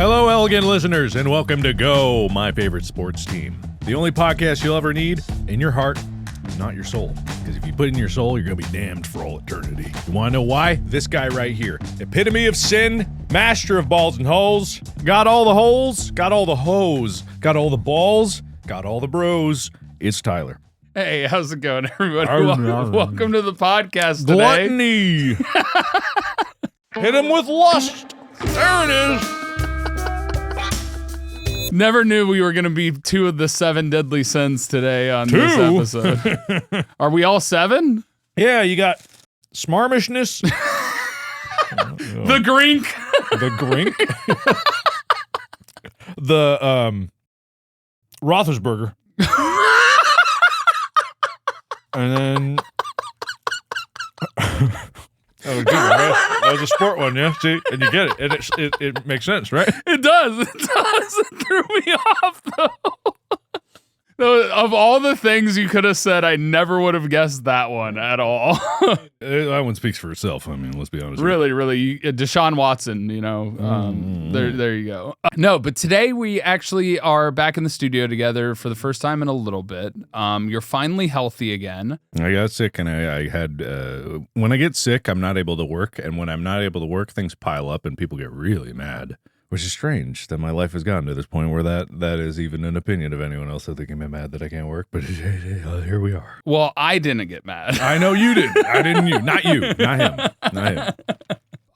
Hello, elegant listeners, and welcome to Go, my favorite sports team. The only podcast you'll ever need in your heart, not your soul. Because if you put it in your soul, you're going to be damned for all eternity. You want to know why? This guy right here. Epitome of sin, master of balls and holes. Got all the holes, got all the hoes, got all the balls, got all the bros. It's Tyler. Hey, how's it going, everybody? Welcome to the podcast today. Gluttony. Hit him with lust. There it is. Never knew we were going to be two of the 7 deadly sins today on this episode. Are we all 7? Yeah, you got smarmishness. The grink. The grink. The Roethlisberger. And then that was good, right? That was a sport one, yeah. See, and you get it, and it makes sense, right? It does. It does. It threw me off, though. Of all the things you could have said, I never would have guessed that one at all. That one speaks for itself. I mean, let's be honest. Really, Deshaun Watson, there you go. No, but today we actually are back in the studio together for the first time in a little bit. You're finally healthy again. I got sick, and I had, when I get sick, I'm not able to work, and when I'm not able to work, things pile up, and people get really mad. Which is strange that my life has gotten to this point where that is even an opinion of anyone else that they can be mad that I can't work, but here we are. Well, I didn't get mad. I know you didn't. I didn't you. Not you. Not him. Not him.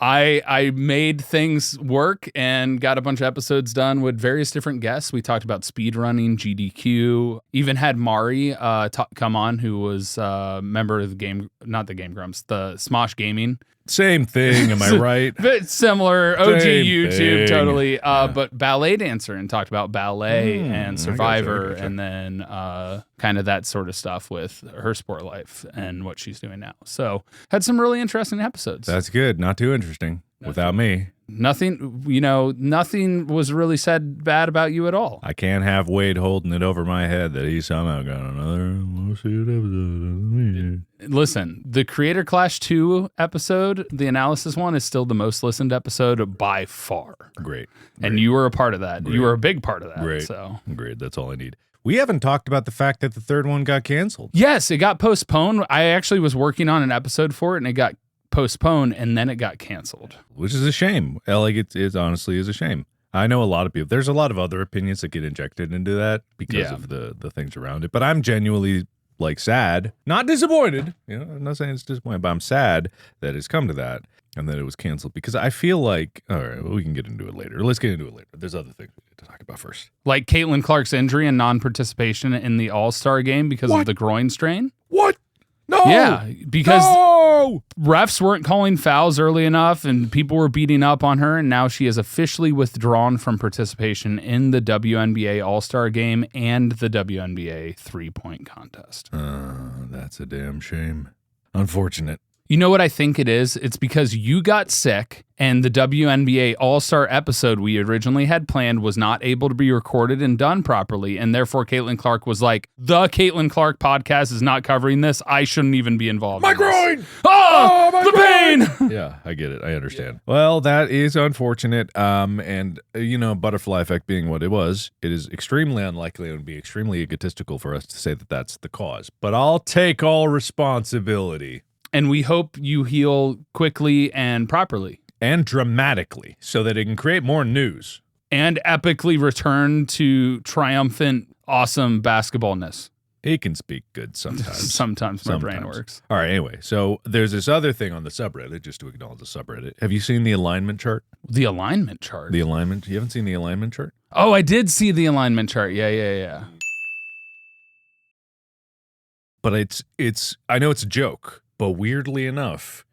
I made things work and got a bunch of episodes done with various different guests. We talked about speedrunning, GDQ, even had Mari come on, who was a member of the Game, not the Game Grumps, the Smosh Gaming. Same thing, am I right? Bit similar, OG Same YouTube, thing. totally. Yeah. But ballet dancer and talked about ballet and Survivor, and then kind of that sort of stuff with her sport life and what she's doing now. So had some really interesting episodes. That's good. Not too interesting without me. Nothing was really said bad about you at all. I can't have Wade holding it over my head that he somehow got another most episode of me. Listen, the Creator Clash 2 episode, the analysis one, is still the most listened episode by far. Great. And you were a part of that. Great. You were a big part of that. Great. So. Great. That's all I need. We haven't talked about the fact that the third one got canceled. Yes, it got postponed. I actually was working on an episode for it, and it got postponed, and then it got canceled. Which is a shame. Like, it honestly is a shame. I know a lot of people. There's a lot of other opinions that get injected into that because of the things around it. But I'm genuinely, sad, not disappointed. I'm not saying it's disappointing, but I'm sad that it's come to that and that it was canceled because I feel like, all right, well, we can get into it later. Let's get into it later. There's other things we need to talk about first. Like Caitlin Clark's injury and non-participation in the All-Star game because of the groin strain. What? No! Yeah, because refs weren't calling fouls early enough and people were beating up on her, and now she is officially withdrawn from participation in the WNBA All-Star Game and the WNBA three-point contest. That's a damn shame. Unfortunate. You know what I think it is? It's because you got sick and the WNBA All-Star episode we originally had planned was not able to be recorded and done properly, and therefore Caitlin Clark was like, the Caitlin Clark podcast is not covering this. I shouldn't even be involved in groin! This. Oh, my pain! Yeah, I get it. I understand. Yeah. Well, that is unfortunate. And, butterfly effect being what it was, it is extremely unlikely and would be extremely egotistical for us to say that that's the cause. But I'll take all responsibility. And we hope you heal quickly and properly. And dramatically, so that it can create more news. And epically return to triumphant, awesome basketballness. He can speak good sometimes. Sometimes my brain works. All right, anyway, so there's this other thing on the subreddit, just to acknowledge the subreddit. Have you seen the alignment chart? The alignment chart? The alignment? You haven't seen the alignment chart? Oh, I did see the alignment chart. Yeah. But it's I know it's a joke. But weirdly enough,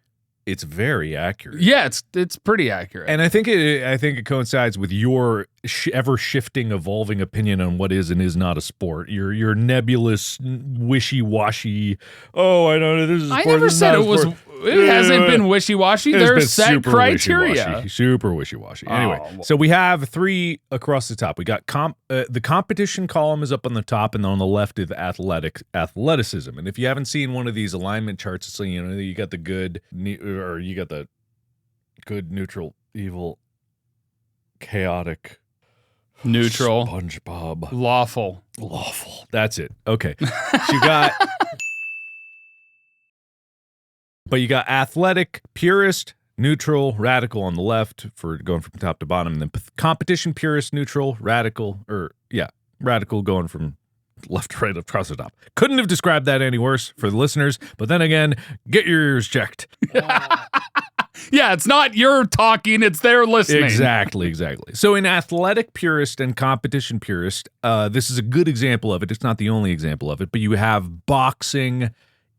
it's very accurate. Yeah, it's pretty accurate. And I think it coincides with your ever-shifting, evolving opinion on what is and is not a sport. Your nebulous, wishy-washy, I don't know, this is a sport. I never said it was. It hasn't been wishy-washy. There's set criteria. Wishy-washy, super wishy-washy. Anyway, so we have 3 across the top. We got the competition column is up on the top, and on the left is athleticism. And if you haven't seen one of these alignment charts, so you got the good, or you got the good, neutral, evil, chaotic, neutral, SpongeBob, lawful. That's it. Okay. So you got, but you got athletic, purist, neutral, radical on the left for going from top to bottom, and then competition, purist, neutral, radical, radical going from left to right across the top. Couldn't have described that any worse for the listeners, but then again, get your ears checked. Yeah, it's not your talking, it's their listening. Exactly. So in athletic purist and competition purist, this is a good example of it. It's not the only example of it, but you have boxing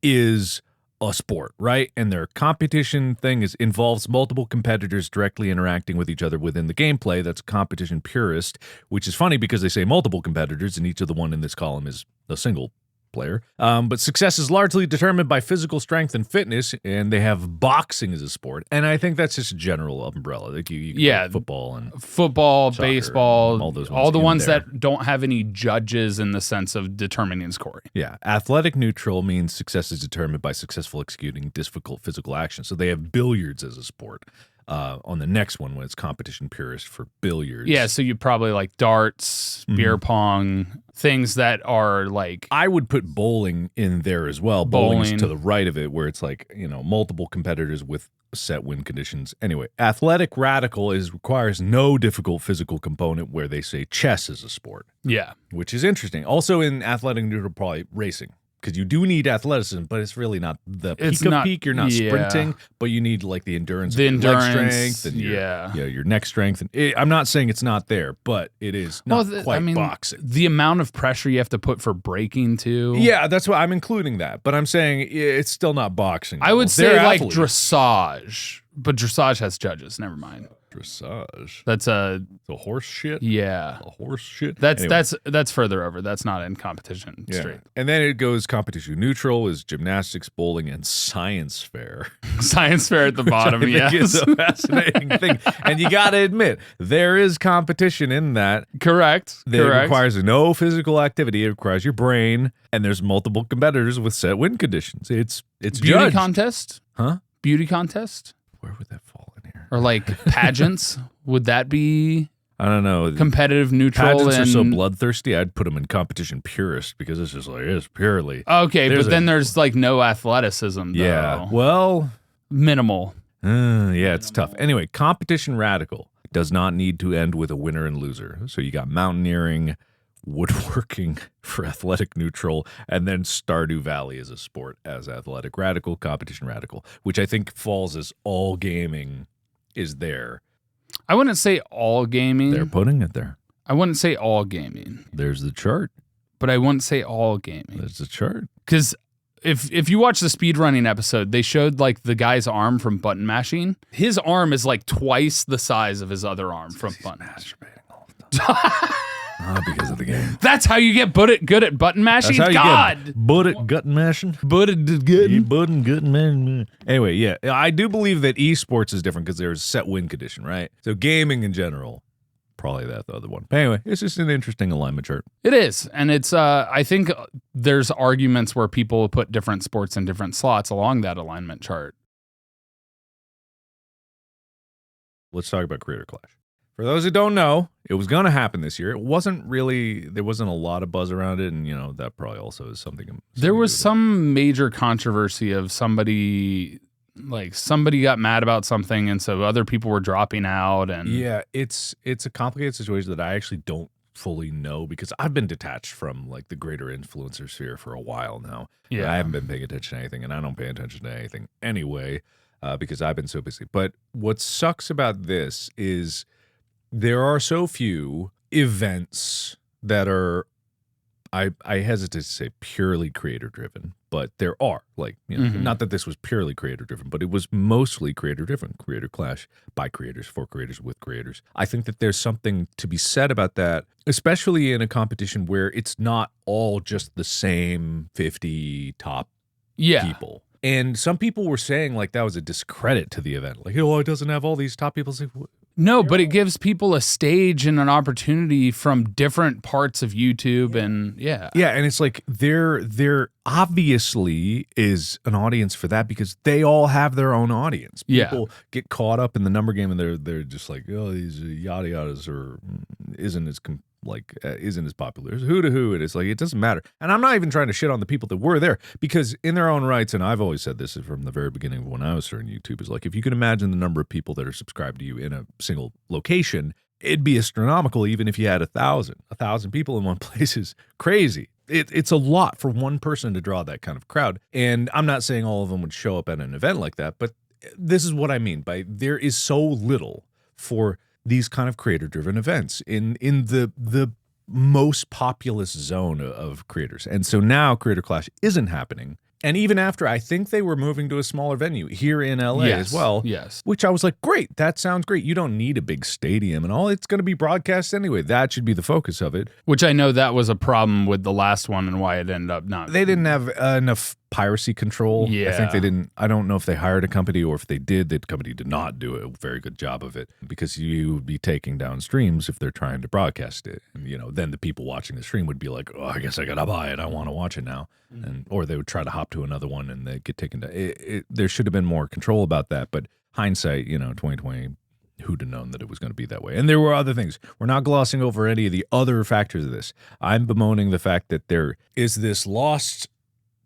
is a sport, right? And their competition thing involves multiple competitors directly interacting with each other within the gameplay. That's competition purist, which is funny because they say multiple competitors, and each of the one in this column is a single player. But success is largely determined by physical strength and fitness, and they have boxing as a sport. And I think that's just a general umbrella. Like you can put football, soccer, baseball, all the ones there. that don't have any judges in the sense of determining scoring. Yeah. Athletic neutral means success is determined by successful executing difficult physical action. So they have billiards as a sport. On the next one when it's competition purist for billiards. Yeah, so you probably like darts, beer pong, things that are like... I would put bowling in there as well. Bowling's to the right of it where it's like, multiple competitors with set win conditions. Anyway, athletic radical requires no difficult physical component where they say chess is a sport. Yeah. Which is interesting. Also in athletic neutral, probably racing. Because you do need athleticism, but it's really not the peak. You're not sprinting, but you need like the endurance, leg strength, and your neck strength. And I'm not saying it's not there, but it is not quite boxing. The amount of pressure you have to put for braking too. Yeah, that's why I'm including that. But I'm saying it's still not boxing. I would say like dressage, but dressage has judges. Never mind. Dressage. That's the horse shit. Yeah, the horse shit. That's further over. That's not in competition straight. And then it goes competition neutral is gymnastics, bowling, and science fair. Science fair at the bottom. Yeah, it's a fascinating thing. And you got to admit there is competition in that. Correct. It requires no physical activity. It requires your brain, and there's multiple competitors with set win conditions. It's beauty judged. Contest. Huh? Beauty contest. Where would that fall in here? Or like pageants? Would that be? I don't know. Competitive, neutral, pageants are so bloodthirsty. I'd put them in competition purist because it's just like it's purely. Okay, but then there's like no athleticism. Though. Yeah. Well, minimal. Yeah, it's tough. Anyway, competition radical does not need to end with a winner and loser. So you got mountaineering, woodworking for athletic neutral, and then Stardew Valley as a sport as athletic radical, competition radical, which I think falls as all gaming is there. I wouldn't say all gaming. They're putting it there. I wouldn't say all gaming. There's the chart. But I wouldn't say all gaming. There's the chart. Because if you watch the speedrunning episode, they showed like the guy's arm from button mashing. His arm is like twice the size of his other arm from button mashing. Masturbating all the time. Because of the game. That's how you get good at button mashing? That's how God! You get good at gut mashing? Good mashing. Anyway, yeah. I do believe that esports is different because there's a set win condition, right? So gaming in general, probably that the other one. But anyway, it's just an interesting alignment chart. It is. And it's, I think there's arguments where people put different sports in different slots along that alignment chart. Let's talk about Creator Clash. For those who don't know, it was going to happen this year. It wasn't really, there wasn't a lot of buzz around it. And, that probably also is something. There was some major controversy of somebody got mad about something. And so other people were dropping out. And yeah, it's a complicated situation that I actually don't fully know because I've been detached from like the greater influencer sphere for a while now. Yeah. I haven't been paying attention to anything and I don't pay attention to anything anyway because I've been so busy. But what sucks about this is there are so few events that are, I hesitate to say purely creator driven, but there are not that this was purely creator driven, but it was mostly creator driven. Creator Clash by creators, for creators, with creators. I think that there's something to be said about that, especially in a competition where it's not all just the same 50 top people. And some people were saying like that was a discredit to the event. Like, it doesn't have all these top people. It's like, No, but it gives people a stage and an opportunity from different parts of YouTube, and yeah, and it's like there obviously is an audience for that because they all have their own audience. People get caught up in the number game and they're just like, oh, these yada yadas or isn't as popular as who to who. It is like it doesn't matter. And I'm not even trying to shit on the people that were there because in their own rights, and I've always said this from the very beginning of when I was starting YouTube, is like if you can imagine the number of people that are subscribed to you in a single location, it'd be astronomical even if you had 1,000. 1,000 people in one place is crazy. It's a lot for one person to draw that kind of crowd. And I'm not saying all of them would show up at an event like that, but this is what I mean by there is so little for these kind of creator-driven events in the most populous zone of creators. And so now Creator Clash isn't happening. And even after, I think they were moving to a smaller venue here in LA as well. Yes. Which I was like, great, that sounds great. You don't need a big stadium and all. It's going to be broadcast anyway. That should be the focus of it. Which I know that was a problem with the last one and why it ended up not. They didn't have enough piracy control. Yeah. I think they didn't. I don't know if they hired a company or if they did. The company did not do a very good job of it because you would be taking down streams if they're trying to broadcast it. And, then the people watching the stream would be like, oh, I guess I got to buy it. I want to watch it now. Or they would try to hop to another one and they get taken down. There should have been more control about that. But hindsight, 2020, who'd have known that it was going to be that way? And there were other things. We're not glossing over any of the other factors of this. I'm bemoaning the fact that there is this lost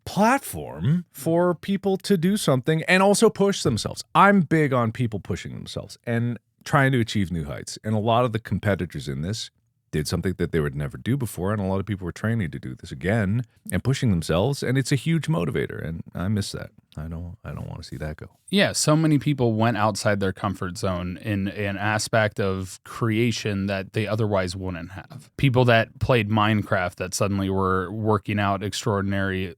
platform for people to do something and also push themselves. I'm big on people pushing themselves and trying to achieve new heights. And a lot of the competitors in this did something that they would never do before. And a lot of people were training to do this again and pushing themselves. And it's a huge motivator. And I miss that. I don't want to see that go. Yeah, so many people went outside their comfort zone in an aspect of creation that they otherwise wouldn't have. People that played Minecraft that suddenly were working out extraordinarily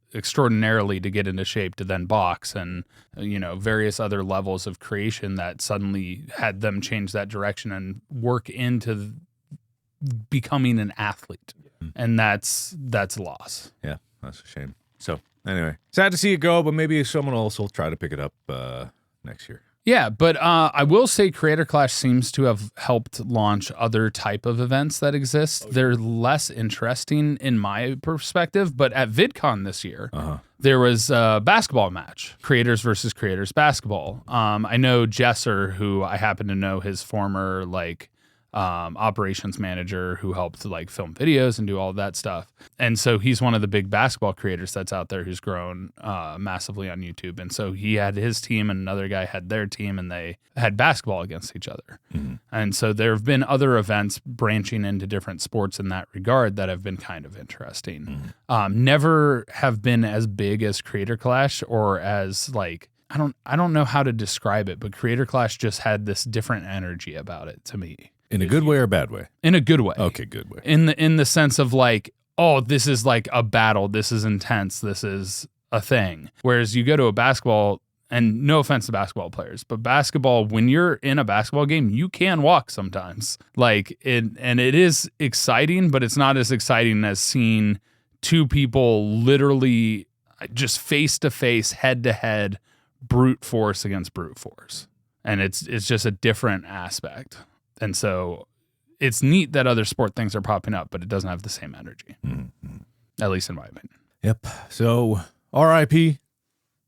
to get into shape to then box and, various other levels of creation that suddenly had them change that direction and work into becoming an athlete. And that's a loss. Yeah, that's a shame. So anyway, sad to see it go, but maybe someone else will try to pick it up next year. Yeah, but I will say Creator Clash seems to have helped launch other type of events that exist. They're less interesting in my perspective, but at VidCon this year, there was a basketball match, creators versus creators basketball. I know Jesser, who I happen to know his former operations manager who helped film videos and do all that stuff. And so he's one of the big basketball creators that's out there who's grown massively on YouTube. And so he had his team and another guy had their team and they had basketball against each other. Mm-hmm. And so there have been other events branching into different sports in that regard that have been kind of interesting. Mm-hmm. Never have been as big as Creator Clash or as I don't know how to describe it, but Creator Clash just had this different energy about it to me. In a good way or a bad way? In a good way. Okay, good way. In the sense of oh, this is like a battle. This is intense. This is a thing. Whereas you go to a basketball, and no offense to basketball players, but basketball, when you're in a basketball game, you can walk sometimes. And it is exciting, but it's not as exciting as seeing two people literally just face to face, head to head, brute force against brute force. And it's just a different aspect. And so it's neat that other sport things are popping up, but it doesn't have the same energy, at least in my opinion. Yep. So RIP,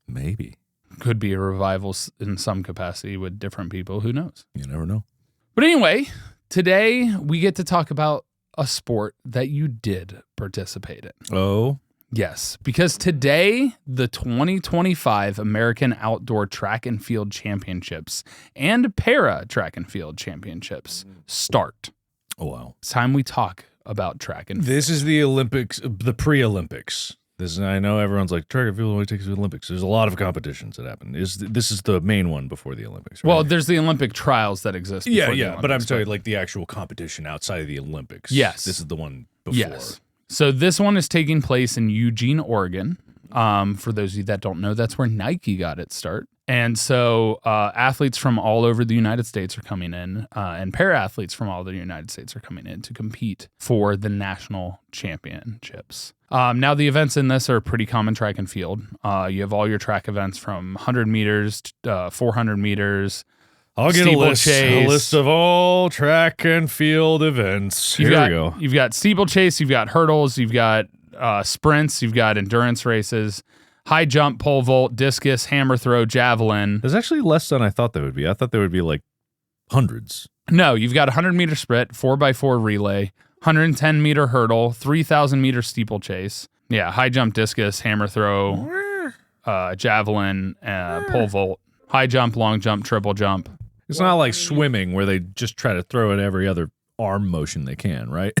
maybe. Could be a revival in some capacity with different people. Who knows? You never know. But anyway, today we get to talk about a sport that you did participate in. Oh? Yes, because today, the 2025 American Outdoor Track and Field Championships and Para Track and Field Championships start. Oh, wow. It's time we talk about track and field. This is the Olympics, the pre-Olympics. I know everyone's like, track and field only takes the Olympics. There's a lot of competitions that happen. This is the main one before the Olympics, right? Well, there's the Olympic trials that exist before the Olympics, but I'm talking the actual competition outside of the Olympics. Yes. This is the one before. Yes. So this one is taking place in Eugene, Oregon. For those of you that don't know, that's where Nike got its start. And so athletes from all over the United States are coming in, and para-athletes from all over the United States are coming in to compete for the national championships. Now, the events in this are pretty common track and field. You have all your track events from 100 meters, 400 meters, I'll get a list steeplechase. of all track and field events. Here we go. You've got steeplechase, you've got hurdles, you've got sprints, you've got endurance races, high jump, pole vault, discus, hammer throw, javelin. There's actually less than I thought there would be. I thought there would be like hundreds. No, you've got a 100-meter sprint, 4x4 relay, 110-meter hurdle, 3,000-meter steeplechase. Yeah, high jump, discus, hammer throw, javelin, pole vault, high jump, long jump, triple jump. It's not like swimming where they just try to throw in every other arm motion they can, right?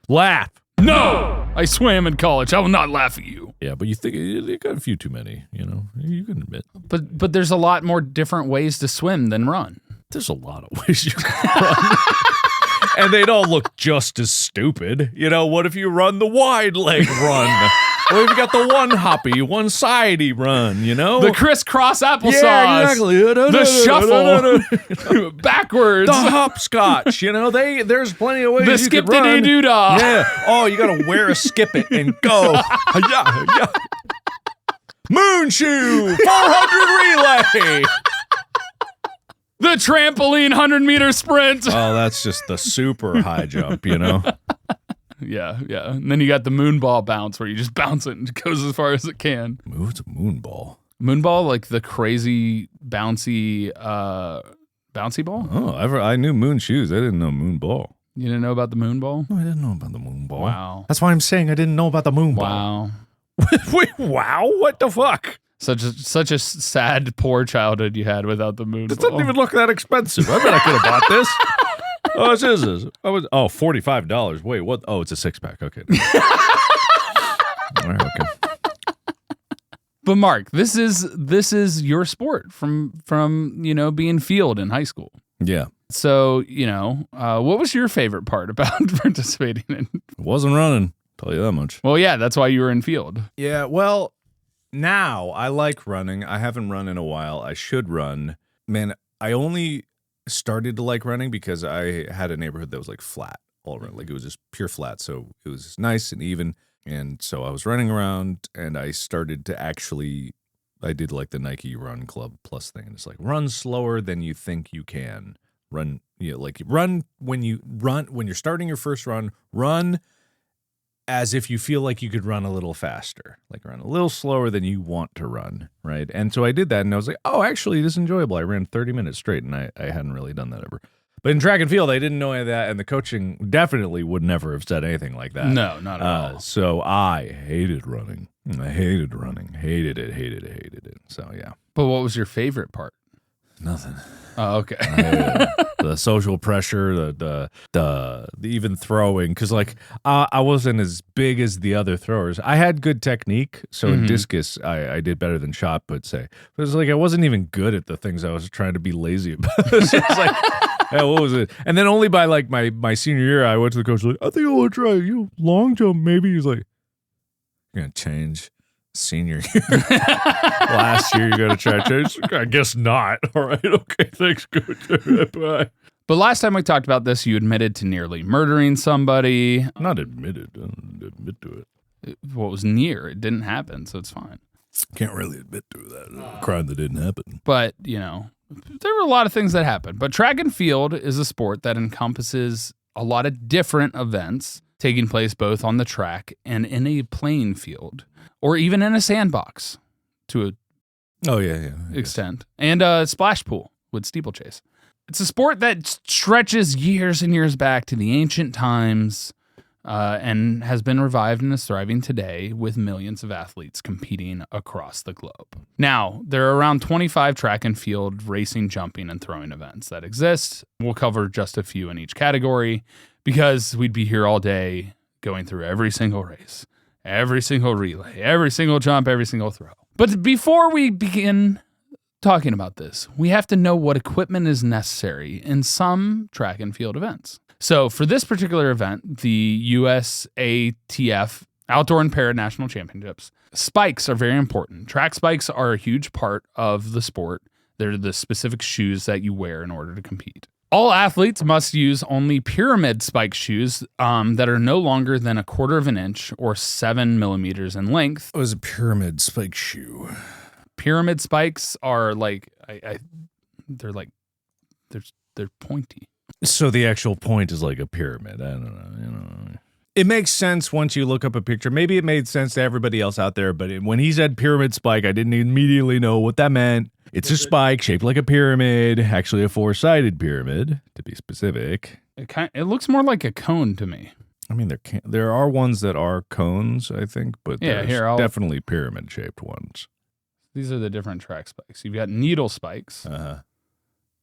Laugh. No! I swam in college. I will not laugh at you. Yeah, but you think you got a few too many, you can admit. But there's a lot more different ways to swim than run. There's a lot of ways you can run. And they'd all look just as stupid. What if you run the wide leg run? Or if you got the one hoppy, one sidey run, The crisscross applesauce. Yeah, exactly. The shuffle. Backwards. The hopscotch. There's plenty of ways the you skip could run. the doodah. Yeah. Oh, you got to wear a skip it and go. Yeah. Moon shoe. 400 relay. The trampoline 100-meter sprint. Oh, that's just the super high jump, Yeah. And then you got the moonball bounce where you just bounce it and it goes as far as it can. What's a moonball? Moonball, like the crazy bouncy ball? Oh, I knew moon shoes. I didn't know moonball. You didn't know about the moonball? No, I didn't know about the moonball. Wow. That's why I'm saying I didn't know about the moonball. Wow. Wait, wow? What the fuck? Such a sad, poor childhood you had without the moonball. This doesn't even look that expensive. I bet I could have bought this. Oh, this is. $45. Wait, what? Oh, it's a 6-pack. Okay. All right, okay. But Mark, this is your sport from being field in high school. Yeah. So, what was your favorite part about participating in? It wasn't running, tell you that much. Well, yeah, that's why you were in field. Yeah, well, now I like running. I haven't run in a while. I should run. Man, I only started to like running because I had a neighborhood that was like flat all around. Like it was just pure flat. So it was nice and even. And so I was running around and I started to I did like the Nike Run Club Plus thing. And it's like run slower than you think you can. Run when you're starting your first run, run as if you feel like you could run a little faster, like run a little slower than you want to run, right? And so I did that, and I was like, oh, actually, this is enjoyable. I ran 30 minutes straight, and I hadn't really done that ever. But in track and field, I didn't know any of that, and the coaching definitely would never have said anything like that. No, not at all. So I hated running. I hated running. Hated it. So, yeah. But what was your favorite part? Nothing. Oh, okay. The social pressure, the even throwing, because I wasn't as big as the other throwers. I had good technique, so in discus I did better than shot put. But it was like I wasn't even good at the things I was trying to be lazy about. It's like, yeah, what was it? And then only by like my senior year, I went to the coach like, I think I want to try long jump maybe. He's like, you're gonna change. Senior year. Last year you got to try to change. I guess not. All right. Okay. Thanks. Good. Bye. But last time we talked about this, you admitted to nearly murdering somebody. Not admitted. I don't admit to it. What was near? It didn't happen, so it's fine. Can't really admit to that. A crime that didn't happen. But, there were a lot of things that happened. But track and field is a sport that encompasses a lot of different events taking place both on the track and in a playing field. Or even in a sandbox to a extent. And a splash pool with steeplechase. It's a sport that stretches years and years back to the ancient times and has been revived and is thriving today with millions of athletes competing across the globe. Now, there are around 25 track and field racing, jumping, and throwing events that exist. We'll cover just a few in each category because we'd be here all day going through every single race. Every single relay, every single jump, every single throw. But before we begin talking about this, we have to know what equipment is necessary in some track and field events. So for this particular event, the USATF Outdoor and Para National Championships, spikes are very important. Track spikes are a huge part of the sport. They're the specific shoes that you wear in order to compete. All athletes must use only pyramid spike shoes that are no longer than 1/4 inch or 7 millimeters in length. It was a pyramid spike shoe. Pyramid spikes are like, They're like, they're pointy. So the actual point is like a pyramid. I don't know. It makes sense once you look up a picture. Maybe it made sense to everybody else out there, but when he said pyramid spike, I didn't immediately know what that meant. It's a spike shaped like a pyramid, actually a four-sided pyramid, to be specific. It looks more like a cone to me. I mean, there are ones that are cones, I think, but there's definitely pyramid-shaped ones. These are the different track spikes. You've got needle spikes,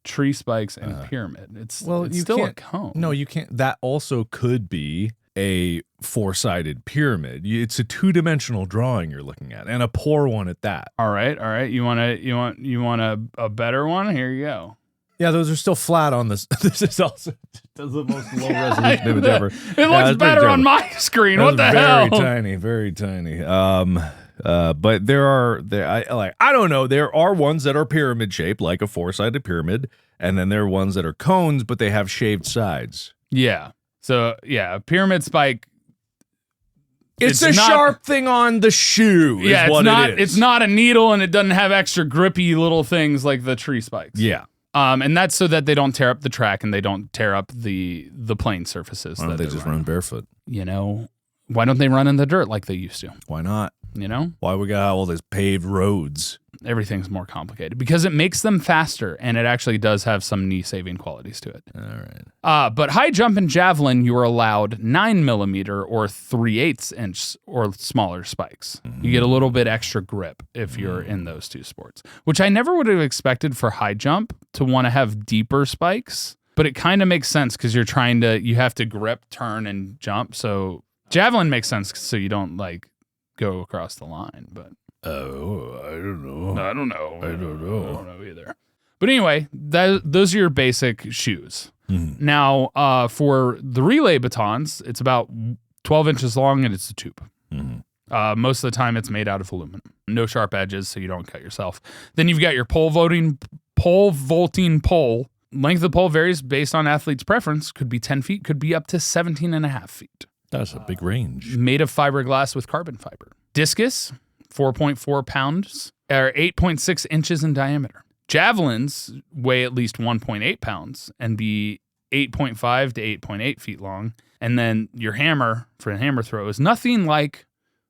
tree spikes, and pyramid. It's still a cone. No, you can't. That also could be a four-sided pyramid. It's a two-dimensional drawing you're looking at, and a poor one at that. All right. You want a better one? Here you go. Yeah, those are still flat on this. This is also the most low resolution image ever. It looks better on my screen. What the hell? Very tiny. But I don't know. There are ones that are pyramid shaped, like a four-sided pyramid, and then there are ones that are cones, but they have shaved sides. Yeah. So a pyramid spike. It's a sharp thing on the shoe. Yeah, it is. It's not a needle, and it doesn't have extra grippy little things like the tree spikes. Yeah. And that's so that they don't tear up the track and they don't tear up the plane surfaces. Why don't they just run barefoot? Why don't they run in the dirt like they used to? Why not? Why we got all these paved roads? Everything's more complicated because it makes them faster, and it actually does have some knee-saving qualities to it. All right. But high jump and javelin, you are allowed 9mm or 3/8 inch or smaller spikes. You get a little bit extra grip if you're in those two sports, which I never would have expected for high jump to want to have deeper spikes. But it kind of makes sense because you have to grip, turn, and jump. So javelin makes sense so you don't go across the line, but I don't know. I don't know either. But anyway, those are your basic shoes. Mm-hmm. Now, for the relay batons, it's about 12 inches long and it's a tube. Mm-hmm. Most of the time, it's made out of aluminum. No sharp edges, so you don't cut yourself. Then you've got your pole vaulting pole. Length of the pole varies based on athlete's preference. Could be 10 feet, could be up to 17.5 feet. That's a big range. Made of fiberglass with carbon fiber. Discus, 4.4 pounds, or 8.6 inches in diameter. Javelins weigh at least 1.8 pounds and be 8.5 to 8.8 feet long. And then your hammer for a hammer throw is nothing like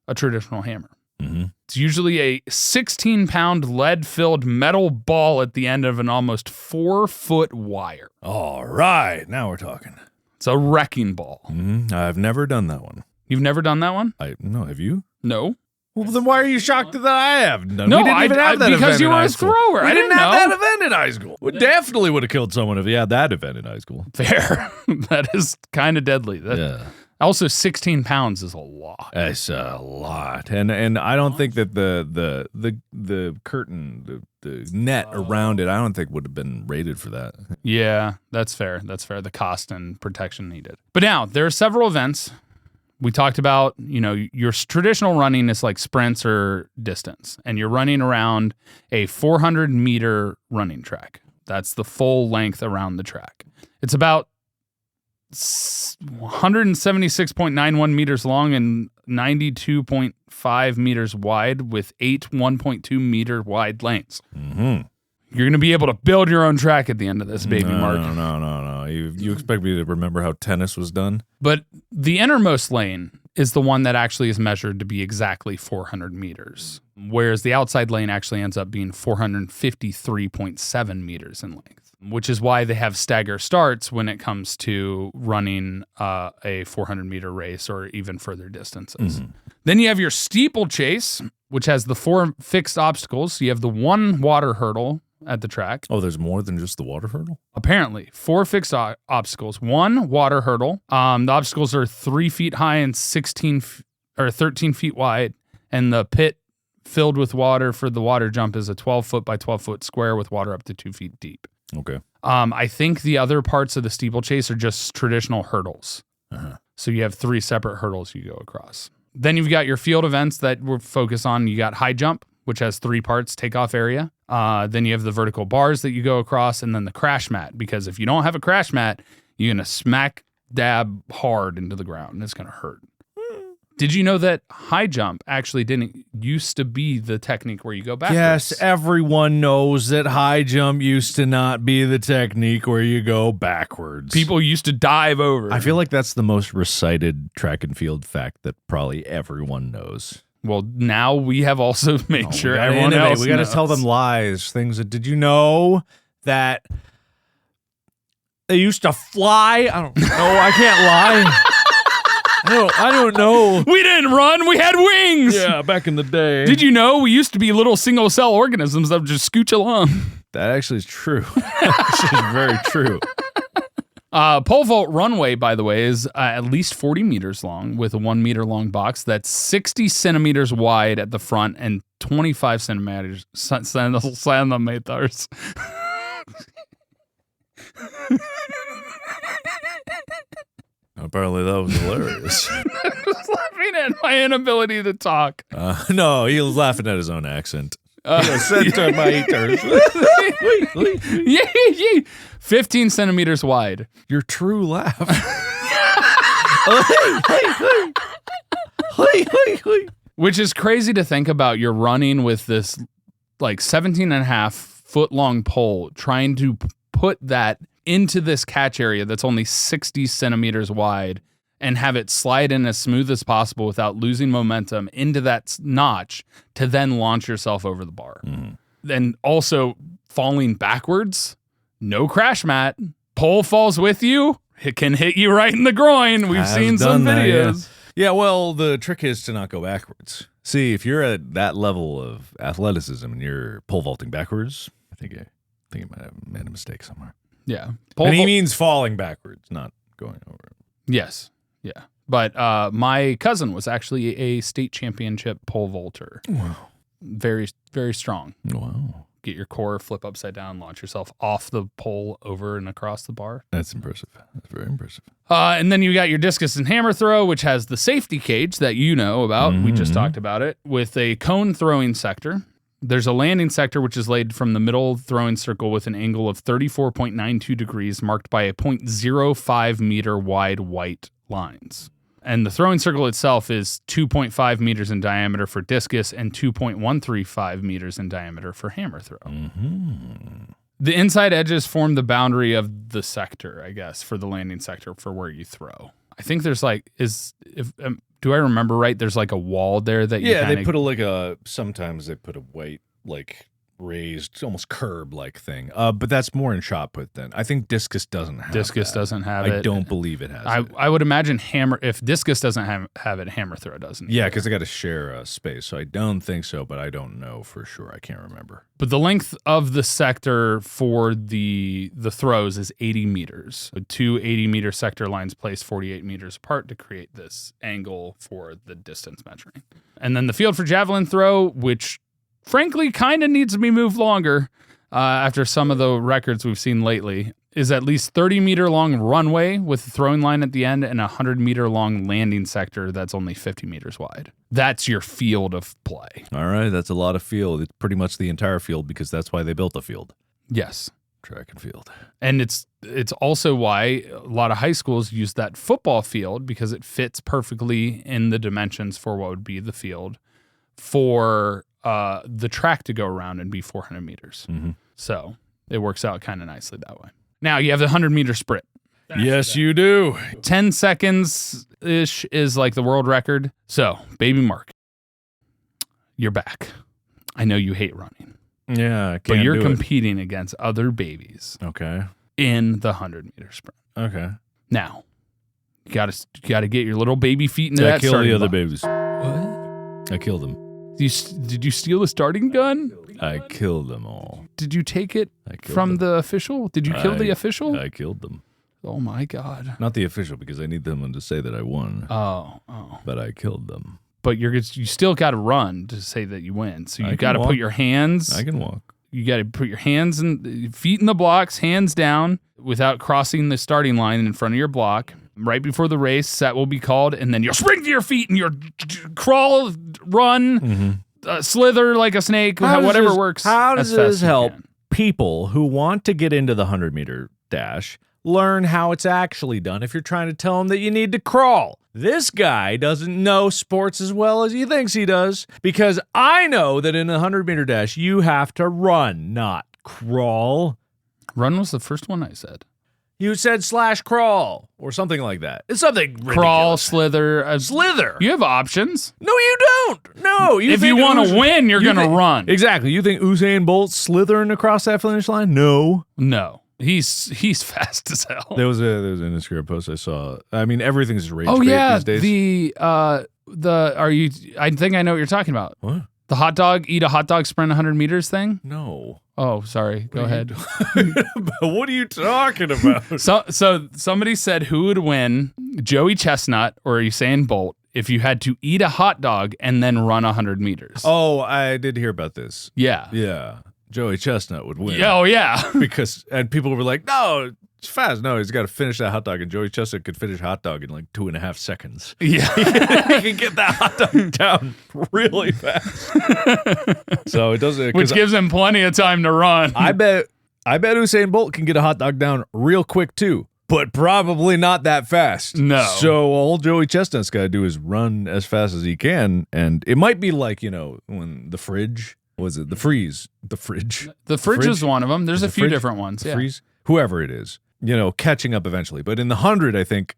a traditional hammer. Mm-hmm. It's usually a 16-pound lead-filled metal ball at the end of an almost 4-foot wire. All right, now we're talking. It's a wrecking ball. Mm-hmm. I've never done that one. You've never done that one? No, have you? No. Well, then why are you shocked that I have done? No, we didn't even have that because event you in were high a school. thrower. We I didn't didn't have know. that event in high school. We definitely would have killed someone if you had that event in high school. Fair. That is kind of deadly. Yeah. Also, 16 pounds is a lot. It's a lot, and I don't think that the curtain, the net around it, I don't think would have been rated for that. Yeah, that's fair. That's fair. The cost and protection needed. But now there are several events. We talked about, your traditional running is like sprints or distance, and you're running around a 400-meter running track. That's the full length around the track. It's about 176.91 meters long and 92.5 meters wide with 8 1.2 meter wide lanes. Mm-hmm. You're going to be able to build your own track at the end of this, baby, Mark. No. You expect me to remember how tennis was done? But the innermost lane is the one that actually is measured to be exactly 400 meters, whereas the outside lane actually ends up being 453.7 meters in length, which is why they have stagger starts when it comes to running a 400-meter race or even further distances. Mm-hmm. Then you have your steeplechase, which has the 4 fixed obstacles. So you have the 1 water hurdle at the track. Oh, there's more than just the water hurdle? Apparently. 4 fixed obstacles. 1 water hurdle. The obstacles are 3 feet high and 13 feet wide. And the pit filled with water for the water jump is a 12-foot by 12-foot square with water up to 2 feet deep. Okay. I think the other parts of the steeplechase are just traditional hurdles. Uh-huh. So you have 3 separate hurdles you go across. Then you've got your field events that we're focused on. You got high jump, which has 3 parts, takeoff area. Then you have the vertical bars that you go across, and then the crash mat. Because if you don't have a crash mat, you're going to smack dab hard into the ground, and it's going to hurt. Did you know that high jump actually didn't used to be the technique where you go backwards? Yes, everyone knows that high jump used to not be the technique where you go backwards. People used to dive over. I feel like that's the most recited track and field fact that probably everyone knows. Well, now we have also made sure everyone else We got to tell them lies. Things that, did you know that they used to fly? I don't know. I can't lie. I don't know. We didn't run. We had wings. Yeah, back in the day. Did you know we used to be little single-cell organisms that would just scooch along? That actually is true. Actually is very true. Pole vault runway, by the way, is at least 40 meters long with a 1 meter long box that's 60 centimeters wide at the front and 25 centimeters. Apparently that was hilarious. I was laughing at my inability to talk. No, he was laughing at his own accent. Centimeters. 15 centimeters wide. Your true laugh. Which is crazy to think about. You're running with this like 17 and a half foot long pole, trying to put that into this catch area that's only 60 centimeters wide and have it slide in as smooth as possible without losing momentum into that notch to then launch yourself over the bar. Then also falling backwards, no crash mat, pole falls with you, it can hit you right in the groin. We've seen some videos. Yeah, well, the trick is to not go backwards. See, if you're at that level of athleticism and you're pole vaulting backwards, I think you might have made a mistake somewhere. Yeah. And he means falling backwards, not going over. Yes. Yeah. But my cousin was actually a state championship pole vaulter. Wow. Very, very strong. Wow. Get your core, flip upside down, launch yourself off the pole over and across the bar. That's impressive. That's very impressive. And then you got your discus and hammer throw, which has the safety cage that you know about. We just talked about it, with a cone throwing sector. There's a landing sector, which is laid from the middle throwing circle with an angle of 34.92 degrees, marked by a 0.05 meter wide white lines. And the throwing circle itself is 2.5 meters in diameter for discus and 2.135 meters in diameter for hammer throw. The inside edges form the boundary of the sector, I guess, for the landing sector for where you throw. I think there's like, do I remember right? There's like a wall there that you they put sometimes they put a white, like raised, almost curb-like thing. But that's more in shot put then. I think discus doesn't have doesn't have it. I don't believe it has it. I would imagine if discus doesn't have it, hammer throw doesn't. Yeah, because they got to share space. So I don't think so, but I don't know for sure. I can't remember. But the length of the sector for the throws is 80 meters. So two 80-meter sector lines placed 48 meters apart to create this angle for the distance measuring. And then the field for javelin throw, which frankly kind of needs to be moved longer after some of the records we've seen lately, is at least 30-meter long runway with a throwing line at the end and a 100-meter long landing sector that's only 50 meters wide. That's your field of play. All right, that's a lot of field. It's pretty much the entire field because that's why they built the field. Yes. Track and field. And it's also why a lot of high schools use that football field, because it fits perfectly in the dimensions for what would be the field for the track to go around and be 400 meters. So it works out kind of nicely that way. Now you have the 100-meter sprint. Yes, you do. 10 seconds-ish is like the world record. So, baby Mark, you're back. I know you hate running. Yeah, I can't but you're do competing against other babies. Okay. In the 100-meter sprint. Okay. Now, you gotta get your little baby feet into that kill starting the other block. babies. What? I killed them. Did you steal the starting gun? I killed them all. Did you take it from the official? Did you kill the official? I killed them. Oh my God. Not the official, because I need them to say that I won. Oh. But I killed them. But you still got to run to say that you win. So you got to put your hands. I can walk. You got to put your hands and feet in the blocks, hands down, without crossing the starting line in front of your block. Right before the race, set will be called, and then you'll spring to your feet and you'll crawl, run, slither like a snake, whatever works. How does this help people who want to get into the 100-meter dash, learn how it's actually done if you're trying to tell him that you need to crawl. This guy doesn't know sports as well as he thinks he does, because I know that in a 100-meter dash, you have to run, not crawl. Run was the first one I said. You said /crawl or something like that. It's something ridiculous. Crawl, slither. Slither. You have options. No, you don't. No. If you want to win, you're going to run. Exactly. You think Usain Bolt slithering across that finish line? No. No. He's fast as hell. There was an Instagram post I saw. I mean, everything's rage bait these days. I think I know what you're talking about. What? The hot dog, eat a hot dog, sprint 100 meters thing? No. Oh, sorry. Go ahead. What are you talking about? So somebody said who would win, Joey Chestnut or Usain Bolt, if you had to eat a hot dog and then run 100 meters. Oh, I did hear about this. Yeah. Yeah. Joey Chestnut would win. Oh, yeah. And people were like, no, it's fast. No, he's got to finish that hot dog. And Joey Chestnut could finish a hot dog in like 2.5 seconds. Yeah. He can get that hot dog down really fast. So it doesn't. Which gives him plenty of time to run. I bet Usain Bolt can get a hot dog down real quick too, but probably not that fast. No. So all Joey Chestnut's got to do is run as fast as he can. And it might be like, when the fridge. Was it the freeze? The fridge. The fridge is one of them. There's a few different ones. Yeah. Freeze. Whoever it is, catching up eventually. But in the 100, I think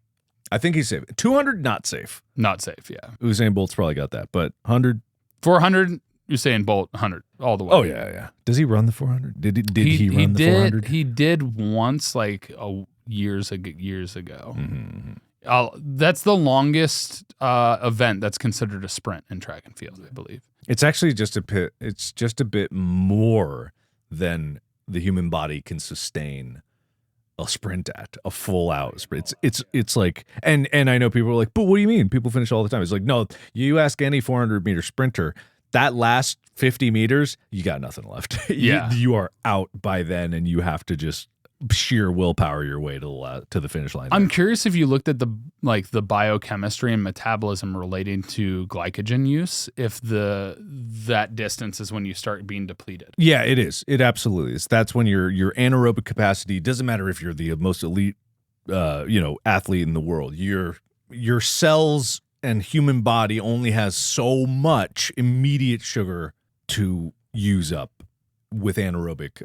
he's safe. 200, not safe. Not safe. Yeah. Usain Bolt's probably got that. But 100, 400, Usain Bolt 100 all the way. Oh yeah. Does he run the 400? Did he run the 400? He did once, like years ago. Mm-hmm. That's the longest event that's considered a sprint in track and field, I believe. It's actually just a bit more than the human body can sustain a sprint at, a full out sprint. It's like, and I know people are like, but what do you mean? People finish all the time. It's like, no, you ask any 400-meter sprinter, that last 50 meters, you got nothing left. Yeah. You are out by then, and you have to just sheer willpower your way to the finish line. I'm curious if you looked at the biochemistry and metabolism relating to glycogen use, if that distance is when you start being depleted. Yeah, it is. It absolutely is. That's when your anaerobic capacity, doesn't matter if you're the most elite athlete in the world. Your cells and human body only has so much immediate sugar to use up with anaerobic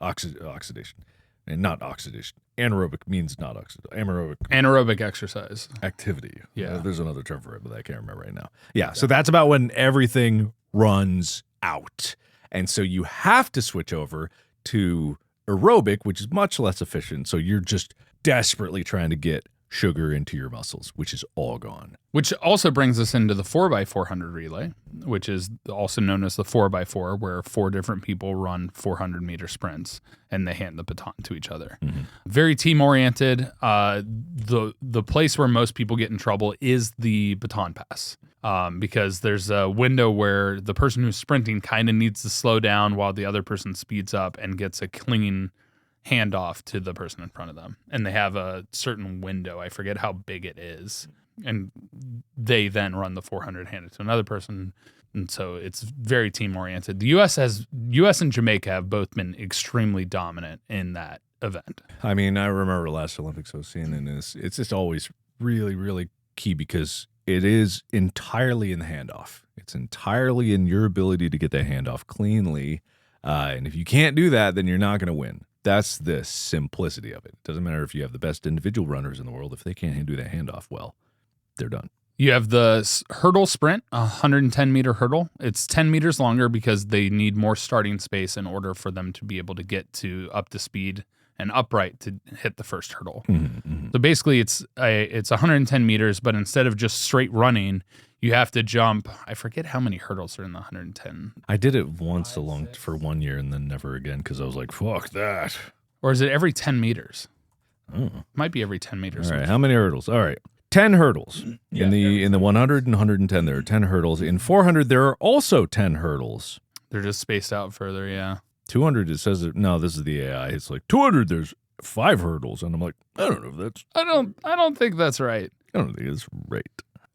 oxidation. And not oxidation. Anaerobic means not oxidation. Anaerobic exercise. Activity. Yeah. There's another term for it, but I can't remember right now. Yeah, so that's about when everything runs out. And so you have to switch over to aerobic, which is much less efficient. So you're just desperately trying to get sugar into your muscles, which is all gone. Which also brings us into the 4x400 relay, which is also known as the 4x4, where 4 different people run 400-meter sprints and they hand the baton to each other. Mm-hmm. Very team-oriented. The place where most people get in trouble is the baton pass, because there's a window where the person who's sprinting kind of needs to slow down while the other person speeds up and gets a clean handoff to the person in front of them. And they have a certain window. I forget how big it is. And they then run the 400 handed to another person. And so it's very team oriented. The US and Jamaica have both been extremely dominant in that event. I mean, I remember last Olympics I was seeing, and it's just always really, really key because it is entirely in the handoff. It's entirely in your ability to get that handoff cleanly. And if you can't do that, then you're not going to win. That's the simplicity of it. It doesn't matter if you have the best individual runners in the world. If they can't do that handoff well, they're done. You have the hurdle sprint, a 110-meter hurdle. It's 10 meters longer because they need more starting space in order for them to be able to get up to speed and upright to hit the first hurdle. Mm-hmm, mm-hmm. So basically, it's 110 meters, but instead of just straight running, you have to jump. I forget how many hurdles are in the 110. I did it once for 1 year and then never again because I was like, fuck that. Or is it every 10 meters? Oh. Might be every 10 meters. All right, how many hurdles? All right. 10 hurdles. In the 100 and 110, there are 10 hurdles. In 400, there are also 10 hurdles. They're just spaced out further, yeah. 200, it says that, no, this is the AI. It's like 200, there's 5 hurdles. And I'm like, I don't know if that's... I don't think that's right. I don't think it's right.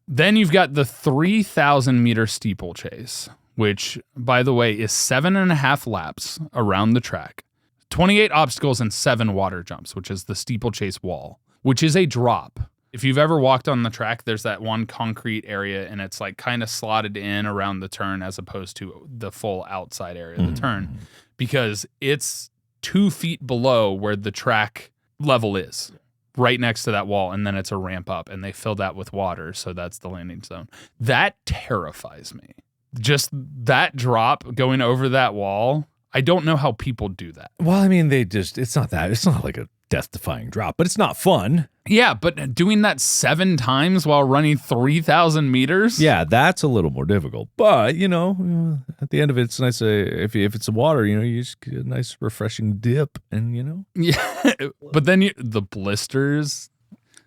Then you've got the 3,000-meter steeplechase, which, by the way, is 7.5 laps around the track. 28 obstacles and 7 water jumps, which is the steeplechase wall, which is a drop. If you've ever walked on the track, there's that one concrete area and it's like kind of slotted in around the turn as opposed to the full outside area of the turn, because it's 2 feet below where the track level is, right next to that wall, and then it's a ramp up, and they fill that with water, so that's the landing zone. That terrifies me. Just that drop going over that wall. I don't know how people do that. Well, I mean, it's not like a death-defying drop, but it's not fun. Yeah, but doing that 7 times while running 3,000 meters? Yeah, that's a little more difficult. But, at the end of it, it's nice. If it's the water, you just get a nice refreshing dip and, Yeah, but then the blisters,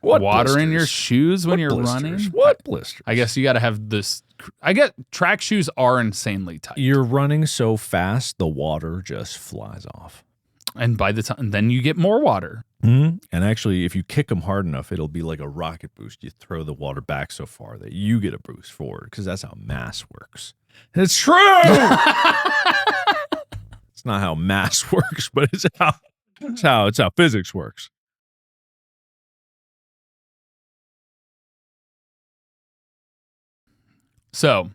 What water blisters? in your shoes when What you're blisters? running? What blisters? I guess you got to have this. I get track shoes are insanely tight. You're running so fast, the water just flies off. And by the time, then you get more water. Mm-hmm. And actually, if you kick them hard enough, it'll be like a rocket boost. You throw the water back so far that you get a boost forward, because that's how mass works. It's true! It's not how mass works, but it's how physics works. So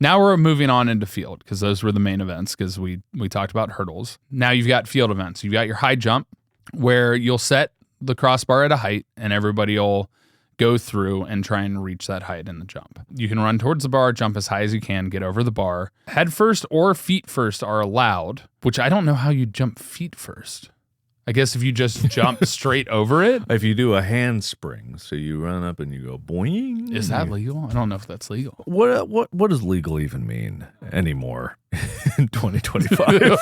now we're moving on into field, because those were the main events, because we talked about hurdles. Now you've got field events. You've got your high jump, where you'll set the crossbar at a height and everybody will go through and try and reach that height in the jump. You can run towards the bar, jump as high as you can, get over the bar. Head first or feet first are allowed, which I don't know how you jump feet first. I guess if you just jump straight over it. If you do a handspring, so you run up and you go boing. Is that legal? I don't know if that's legal. What does legal even mean anymore in 2025?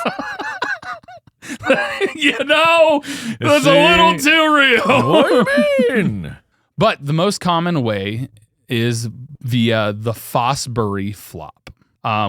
That's a little too real. What do you mean? But the most common way is via the Fosbury flop,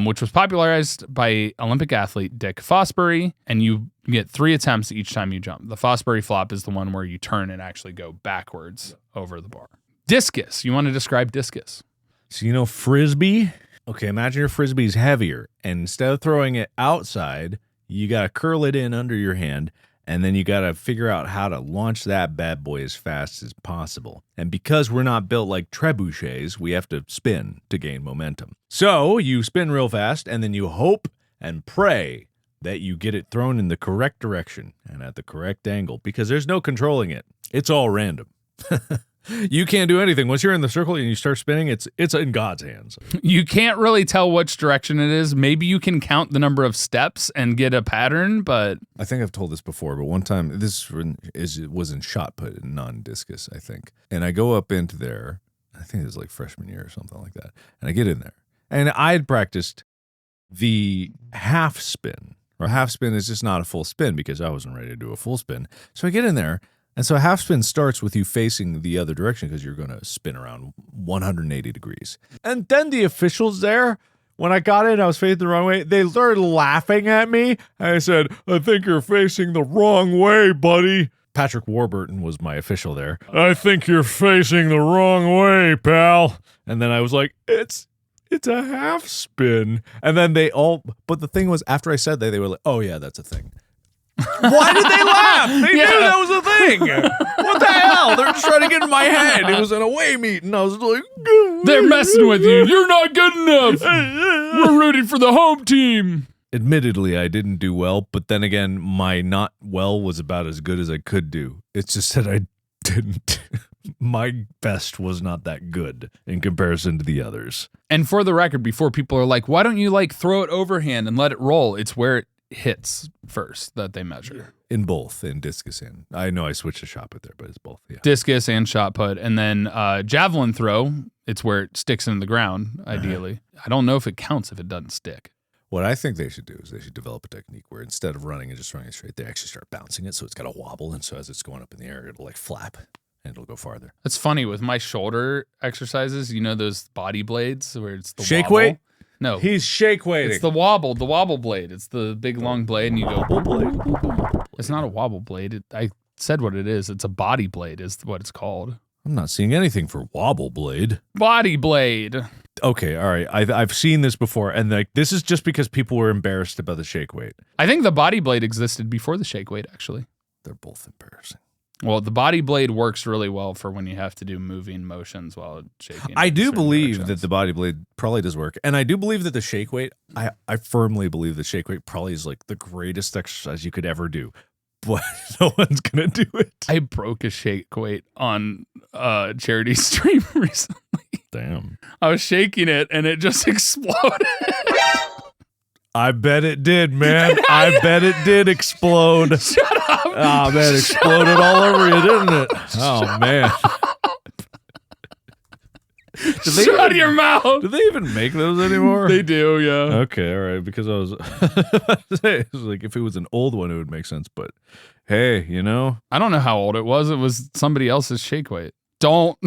which was popularized by Olympic athlete Dick Fosbury, and you get 3 attempts each time you jump. The Fosbury flop is the one where you turn and actually go backwards over the bar. Discus. You want to describe discus? So frisbee? Okay, imagine your frisbee's heavier, and instead of throwing it outside, you got to curl it in under your hand, and then you got to figure out how to launch that bad boy as fast as possible. And because we're not built like trebuchets, we have to spin to gain momentum. So you spin real fast, and then you hope and pray that you get it thrown in the correct direction and at the correct angle, because there's no controlling it. It's all random. You can't do anything. Once you're in the circle and you start spinning, it's in God's hands. You can't really tell which direction it is. Maybe you can count the number of steps and get a pattern, but... I think I've told this before, but one time, this was in shot put, non-discus, I think. And I go up into there, I think it was like freshman year or something like that, and I get in there. And I had practiced the half spin. Or half spin is just not a full spin, because I wasn't ready to do a full spin. So I get in there, and so a half spin starts with you facing the other direction, because you're going to spin around 180 degrees. And then the officials there, when I got in, I was facing the wrong way. They started laughing at me. I said, "I think you're facing the wrong way, buddy." Patrick Warburton was my official there. "I think you're facing the wrong way, pal." And then I was like, It's a half spin. And then but the thing was, after I said that, they were like, "Oh yeah, that's a thing." Why did they laugh? They knew that was a thing. What the hell? They're just trying to get in my head. It was an away meeting. I was like, they're messing with you. You're not good enough. We're rooting for the home team. Admittedly, I didn't do well, but then again, my not well was about as good as I could do. It's just that I didn't. My best was not that good in comparison to the others. And for the record, before people are like, why don't you throw it overhand and let it roll? It's where it hits first that they measure. In both, in discus and I know I switched to shot put there, but it's both. Yeah. Discus and shot put. And then javelin throw, it's where it sticks into the ground, ideally. I don't know if it counts if it doesn't stick. What I think they should do is they should develop a technique where instead of running and just running it straight, they actually start bouncing it so it's got a wobble, and so as it's going up in the air, it'll flap and it'll go farther. That's funny with my shoulder exercises. You know those body blades where it's the shake wobble? weight? No. He's shake weighting. It's the wobble blade. It's the big long blade and you go. Wobble blade. It's not a wobble blade. I said what it is. It's a body blade is what it's called. I'm not seeing anything for wobble blade. Body blade. Okay, all right. I've seen this before, and like this is just because people were embarrassed about the shake weight. I think the body blade existed before the shake weight, actually. They're both embarrassing. Well, the body blade works really well for when you have to do moving motions while shaking. I do believe that the body blade probably does work. And I do believe that the shake weight, I firmly believe the shake weight probably is like the greatest exercise you could ever do. But no one's going to do it. I broke a shake weight on a charity stream recently. Damn. I was shaking it and it just exploded. I bet it did, man. I bet it did explode. Shut up. Oh, man, it exploded all over you, didn't it? Oh, man. Shut your mouth. Do they even make those anymore? They do, yeah. Okay, all right. Because I was, it was like if it was an old one, it would make sense. But hey, you know, I don't know how old it was. It was somebody else's shake weight. Don't.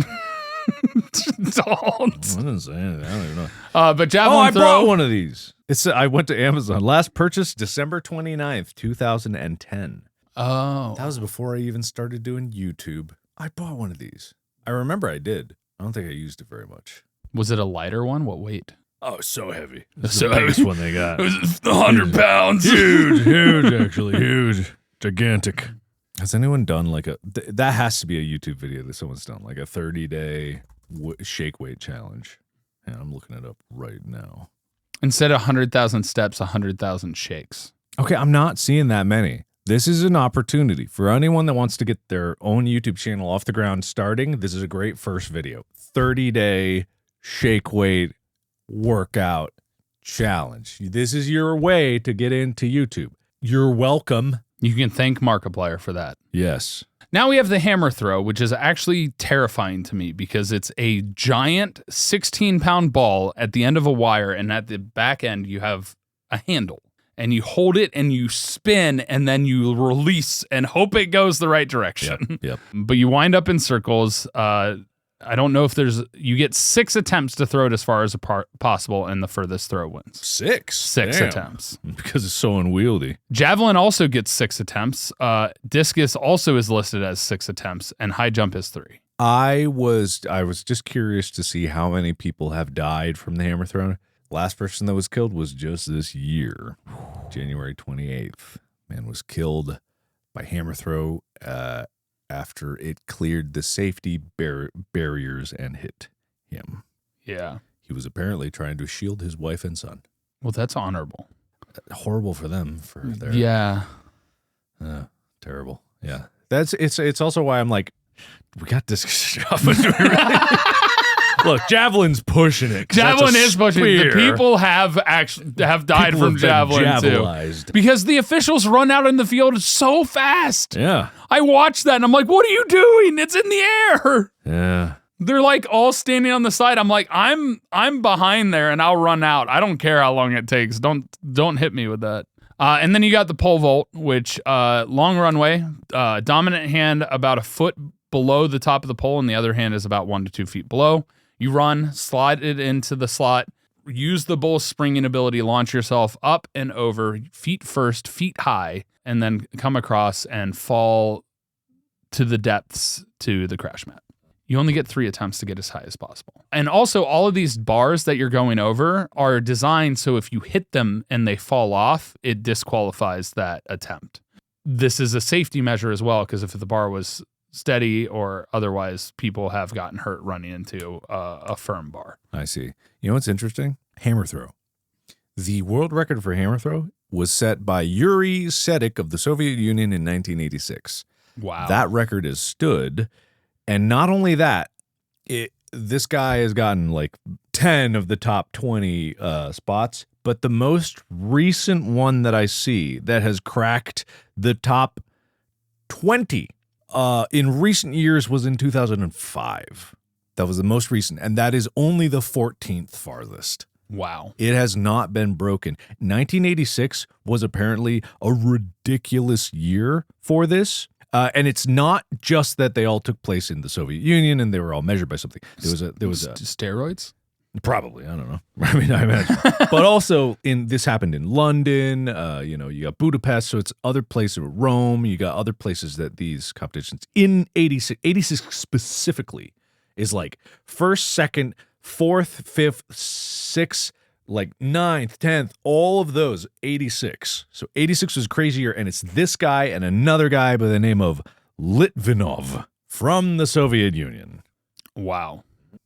Don't. I didn't say anything. I don't even know. But javelin throw. I bought one of these. I went to Amazon. Last purchase December 29th, 2010. Oh. That was before I even started doing YouTube. I bought one of these. I remember I did. I don't think I used it very much. Was it a lighter one? What weight? Oh, so heavy. This is the biggest one they got. It was 100 pounds. Huge, actually. Huge. Gigantic. Has anyone done like that has to be a YouTube video that someone's done, like a 30-day shake weight challenge. And I'm looking it up right now. Instead of 100,000 steps, 100,000 shakes. Okay, I'm not seeing that many. This is an opportunity for anyone that wants to get their own YouTube channel off the ground starting. This is a great first video. 30-day shake weight workout challenge. This is your way to get into YouTube. You're welcome. You can thank Markiplier for that. Yes. Now we have the hammer throw, which is actually terrifying to me because it's a giant 16-pound ball at the end of a wire, and at the back end you have a handle. And you hold it and you spin and then you release and hope it goes the right direction. Yep. But you wind up in circles. I don't know if you get 6 attempts to throw it as far as possible, and the furthest throw wins. 6 Damn. Attempts. Because it's so unwieldy. Javelin also gets 6 attempts. Discus also is listed as 6 attempts, and high jump is 3. I was just curious to see how many people have died from the hammer throw. Last person that was killed was just this year, January 28th. Man was killed by hammer throw after it cleared the safety barriers and hit him. Yeah. He was apparently trying to shield his wife and son. Well, that's honorable. Horrible for them. Yeah. Terrible. Yeah. It's also why I'm like, we got this stuff. Look, Javelin's pushing it. Javelin is pushing it. The people have died from Javelin too. Because the officials run out in the field so fast. Yeah. I watched that and I'm like, what are you doing? It's in the air. Yeah. They're like all standing on the side. I'm like, I'm behind there and I'll run out. I don't care how long it takes. Don't hit me with that. And then you got the pole vault, which long runway, dominant hand about a foot below the top of the pole, and the other hand is about 1 to 2 feet below. You run, slide it into the slot, use the bull springing ability, launch yourself up and over, feet first, feet high, and then come across and fall to the depths to the crash mat. You only get 3 attempts to get as high as possible. And also, all of these bars that you're going over are designed so if you hit them and they fall off, it disqualifies that attempt. This is a safety measure as well, because if the bar was steady or otherwise, people have gotten hurt running into a firm bar. I see. You know what's interesting? Hammer throw. The world record for hammer throw was set by Yuri Sedik of the Soviet Union in 1986. Wow. That record has stood. And not only that, this guy has gotten like 10 of the top 20 spots, but the most recent one that I see that has cracked the top 20 in recent years was in 2005. That was the most recent, and that is only the 14th farthest. Wow. It has not been broken. 1986 was apparently a ridiculous year for this. And it's not just that they all took place in the Soviet Union and they were all measured by something. There was a steroids? Probably, I don't know. I mean, I imagine. But also, this happened in London. You got Budapest, so it's other places. Rome. You got other places that these competitions in 86 specifically is like first, second, 4th, 5th, 6th, like 9th, 10th, all of those, 86. So 86 was crazier, and it's this guy and another guy by the name of Litvinov from the Soviet Union. Wow.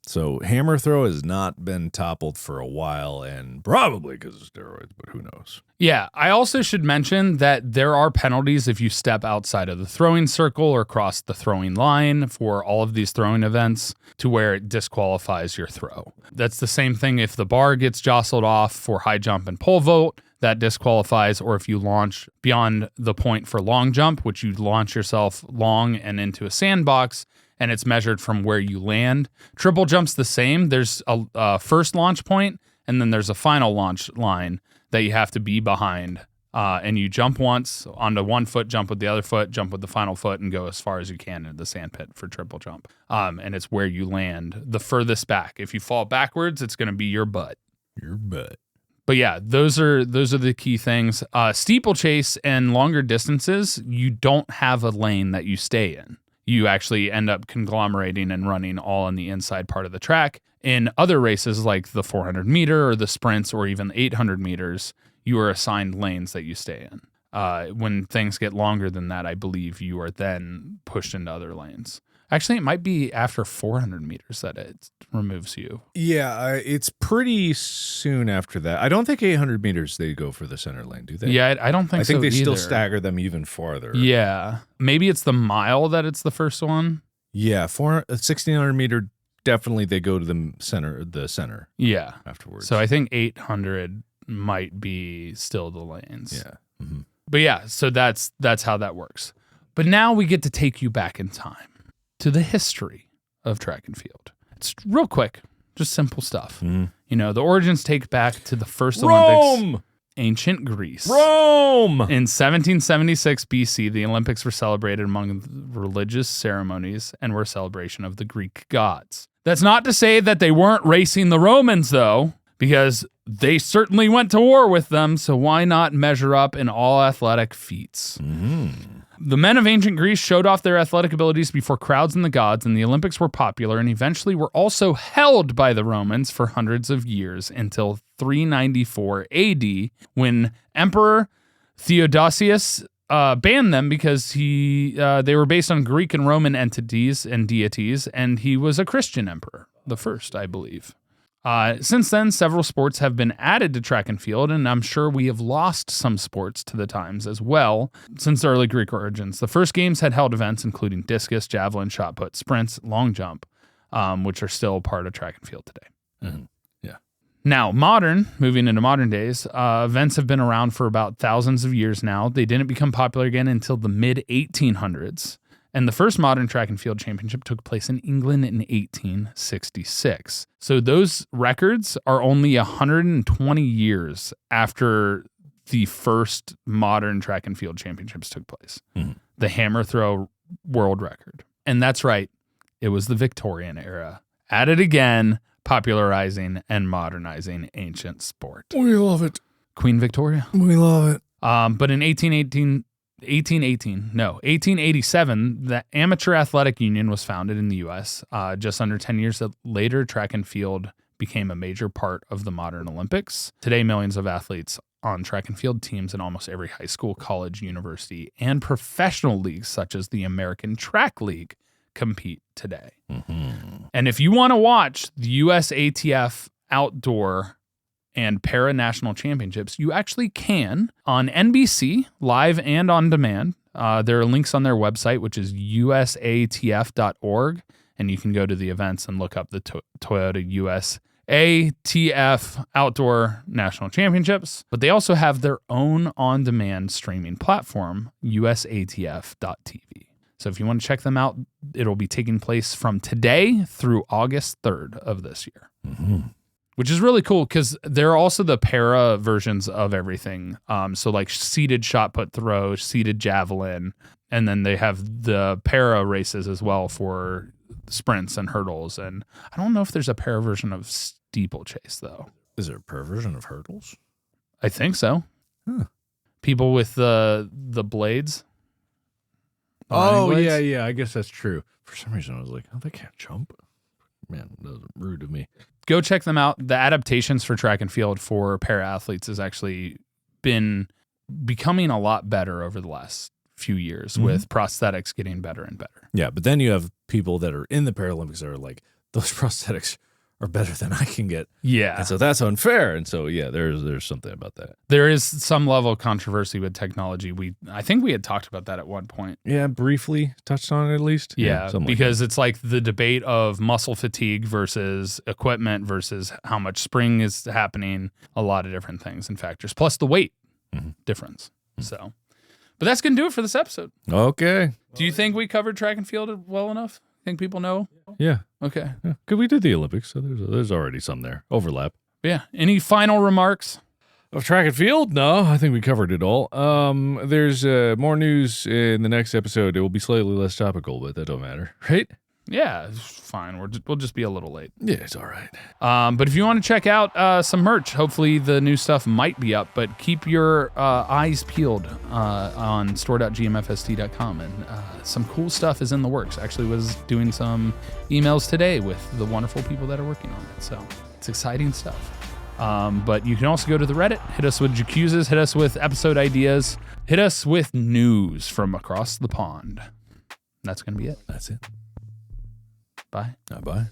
So hammer throw has not been toppled for a while, and probably because of steroids, but who knows? Yeah, I also should mention that there are penalties if you step outside of the throwing circle or cross the throwing line for all of these throwing events to where it disqualifies your throw. That's the same thing if the bar gets jostled off for high jump and pole vault, that disqualifies, or if you launch beyond the point for long jump, which you launch yourself long and into a sandbox, and it's measured from where you land. Triple jump's the same. There's a first launch point, and then there's a final launch line that you have to be behind. And you jump once onto one foot, jump with the other foot, jump with the final foot, and go as far as you can into the sand pit for triple jump. And it's where you land the furthest back. If you fall backwards, it's going to be your butt. Your butt. But yeah, those are the key things. Steeplechase and longer distances, you don't have a lane that you stay in. You actually end up conglomerating and running all in the inside part of the track. In other races like the 400 meter or the sprints or even 800 meters, you are assigned lanes that you stay in. When things get longer than that, I believe you are then pushed into other lanes. Actually, it might be after 400 meters that it removes you. Yeah, it's pretty soon after that. I don't think 800 meters they go for the center lane, do they? Yeah, I don't think so. I think they either. still stagger them even farther. Yeah. Maybe it's the mile that it's the first one. Yeah, 1600 meter, definitely they go to the center. Yeah. Afterwards. So I think 800 might be still the lanes. Yeah. Mm-hmm. But yeah, so that's how that works. But now we get to take you back in time to the history of track and field. It's real quick, just simple stuff. Mm-hmm. You know, the origins take back to the first Rome! Olympics, ancient Greece. Rome! In 1776 BC, the Olympics were celebrated among religious ceremonies and were a celebration of the Greek gods. That's not to say that they weren't racing the Romans, though, because they certainly went to war with them, so why not measure up in all athletic feats? Mm-hmm. The men of ancient Greece showed off their athletic abilities before crowds and the gods, and the Olympics were popular and eventually were also held by the Romans for hundreds of years until 394 AD, when Emperor Theodosius banned them because they were based on Greek and Roman entities and deities, and he was a Christian emperor, the first, I believe. Since then, several sports have been added to track and field, and I'm sure we have lost some sports to the times as well since the early Greek origins. The first games had held events including discus, javelin, shot put, sprints, long jump, which are still part of track and field today. Mm-hmm. Yeah. Now, moving into modern days, events have been around for about thousands of years now. They didn't become popular again until the mid-1800s. And the first modern track and field championship took place in England in 1866. So those records are only 120 years after the first modern track and field championships took place. Mm-hmm. The hammer throw world record. And that's right, it was the Victorian era. At it again, popularizing and modernizing ancient sport. We love it. Queen Victoria. We love it. But in 1887, the Amateur Athletic Union was founded in the U.S. Just under 10 years later, track and field became a major part of the modern Olympics. Today, millions of athletes on track and field teams in almost every high school, college, university, and professional leagues, such as the American Track League, compete today. Mm-hmm. And if you want to watch the USATF outdoor and para-national championships, you actually can on NBC, live and on demand. There are links on their website, which is usatf.org, and you can go to the events and look up the Toyota USATF Outdoor National Championships. But they also have their own on-demand streaming platform, usatf.tv. So if you want to check them out, it'll be taking place from today through August 3rd of this year. Mm-hmm. Which is really cool because they're also the para versions of everything. So like seated shot put throw, seated javelin, and then they have the para races as well for sprints and hurdles. And I don't know if there's a para version of steeplechase though. Is there a para version of hurdles? I think so. Huh. People with the blades. Oh, blades. Yeah. I guess that's true. For some reason, I was like, oh, they can't jump. Man, that was rude of me. go check them out. The adaptations for track and field for para-athletes has actually been becoming a lot better over the last few years with prosthetics getting better and better. Yeah, but then you have people that are in the Paralympics that are like, those prosthetics are better than I can get. Yeah. And so that's unfair. And so, yeah, there's something about that. There is some level of controversy with technology. I think we had talked about that at one point. Yeah, briefly touched on it at least. Yeah, because it's like the debate of muscle fatigue versus equipment versus how much spring is happening, a lot of different things and factors, plus the weight difference. So, but that's going to do it for this episode. Okay. Do you think we covered track and field well enough? Think people know? Yeah. Okay. Yeah. Because we did the Olympics, so there's already some there. Overlap. Yeah. Any final remarks? Of track and field? No, I think we covered it all. There's more news in the next episode. It will be slightly less topical, but that don't matter, right? Yeah, it's fine. We'll just be a little late. Yeah, it's all right. But if you want to check out some merch, hopefully the new stuff might be up, but keep your eyes peeled on store.gmfst.com. And some cool stuff is in the works. Actually was doing some emails today with the wonderful people that are working on it. So it's exciting stuff. But you can also go to the Reddit, hit us with Jacuzzas, hit us with episode ideas, hit us with news from across the pond. That's going to be it. That's it. Bye. Bye.